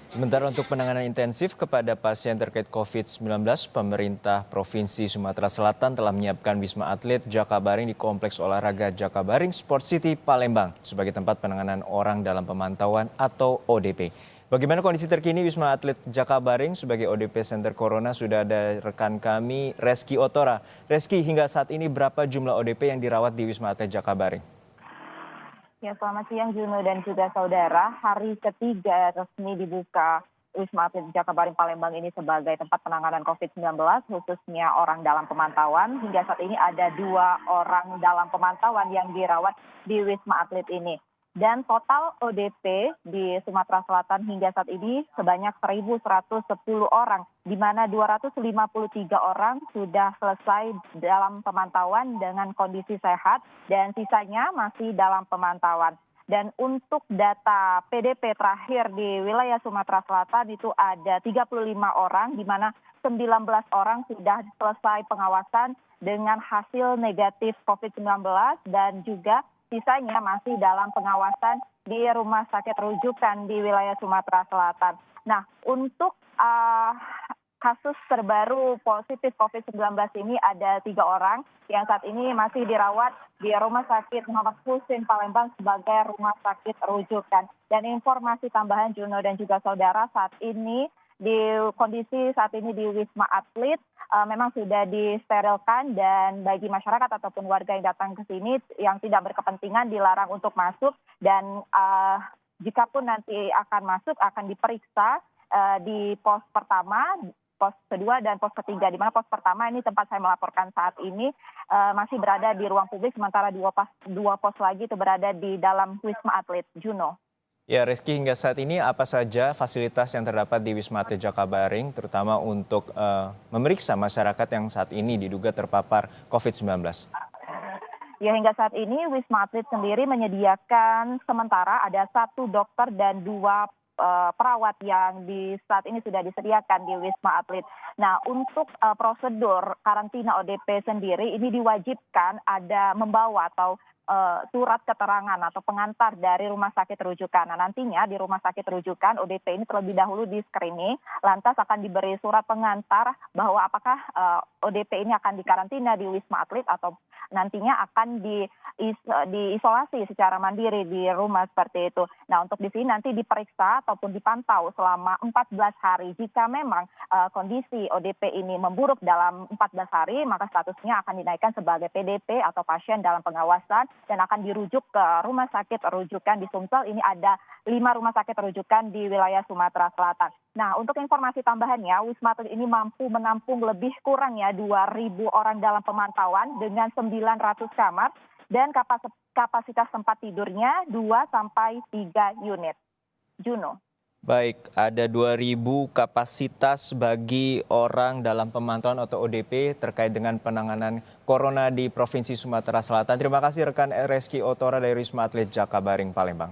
Sementara untuk penanganan intensif kepada pasien terkait COVID-19, pemerintah Provinsi Sumatera Selatan telah menyiapkan Wisma Atlet Jakabaring di Kompleks Olahraga Jakabaring Sport City Palembang sebagai tempat penanganan orang dalam pemantauan atau ODP. Bagaimana kondisi terkini Wisma Atlet Jakabaring sebagai ODP Center Corona? Sudah ada rekan kami Reski Otora. Reski, hingga saat ini berapa jumlah ODP yang dirawat di Wisma Atlet Jakabaring? Ya, selamat siang Juno dan juga saudara. Hari ketiga resmi dibuka Wisma Atlet Jakabaring Palembang ini sebagai tempat penanganan COVID-19, khususnya orang dalam pemantauan. Hingga saat ini ada 2 orang dalam pemantauan yang dirawat di Wisma Atlet ini. Dan total ODP di Sumatera Selatan hingga saat ini sebanyak 1.110 orang, di mana 253 orang sudah selesai dalam pemantauan dengan kondisi sehat dan sisanya masih dalam pemantauan. Dan untuk data PDP terakhir di wilayah Sumatera Selatan itu ada 35 orang, di mana 19 orang sudah selesai pengawasan dengan hasil negatif COVID-19 dan juga sisanya masih dalam pengawasan di rumah sakit rujukan di wilayah Sumatera Selatan. Nah, untuk kasus terbaru positif COVID-19 ini ada 3 orang yang saat ini masih dirawat di Rumah Sakit Muhammad Husin Palembang sebagai rumah sakit rujukan. Dan informasi tambahan Juno dan juga saudara, saat ini di kondisi saat ini di Wisma Atlet memang sudah disterilkan, dan bagi masyarakat ataupun warga yang datang ke sini yang tidak berkepentingan dilarang untuk masuk, dan jika pun nanti akan masuk akan diperiksa di pos pertama, pos kedua dan pos ketiga, di mana pos pertama ini tempat saya melaporkan saat ini masih berada di ruang publik, sementara dua pos lagi itu berada di dalam Wisma Atlet. Juno. Ya, Reski, hingga saat ini apa saja fasilitas yang terdapat di Wisma Atlet Jakabaring, terutama untuk memeriksa masyarakat yang saat ini diduga terpapar COVID-19? Ya, hingga saat ini Wisma Atlet sendiri menyediakan sementara ada 1 dokter dan 2 perawat yang di saat ini sudah disediakan di Wisma Atlet. Nah, untuk prosedur karantina ODP sendiri ini diwajibkan ada membawa atau surat keterangan atau pengantar dari rumah sakit rujukan. Nah, nantinya di rumah sakit rujukan ODP ini terlebih dahulu di screening, lantas akan diberi surat pengantar bahwa apakah ODP ini akan dikarantina di Wisma Atlet atau nantinya akan diisolasi secara mandiri di rumah seperti itu. Nah, untuk di sini nanti diperiksa ataupun dipantau selama 14 hari. Jika memang kondisi ODP ini memburuk dalam 14 hari, maka statusnya akan dinaikkan sebagai PDP atau pasien dalam pengawasan dan akan dirujuk ke rumah sakit rujukan di Sumsel. Ini ada 5 rumah sakit rujukan di wilayah Sumatera Selatan. Nah, untuk informasi tambahannya, Wisma Atlet ini mampu menampung lebih kurang ya 2.000 orang dalam pemantauan dengan 900 kamar dan kapasitas tempat tidurnya 2 sampai 3 unit. Juno. Baik, ada 2.000 kapasitas bagi orang dalam pemantauan atau ODP terkait dengan penanganan corona di Provinsi Sumatera Selatan. Terima kasih rekan Reski Otora dari Wisma Atlet Jakabaring Palembang.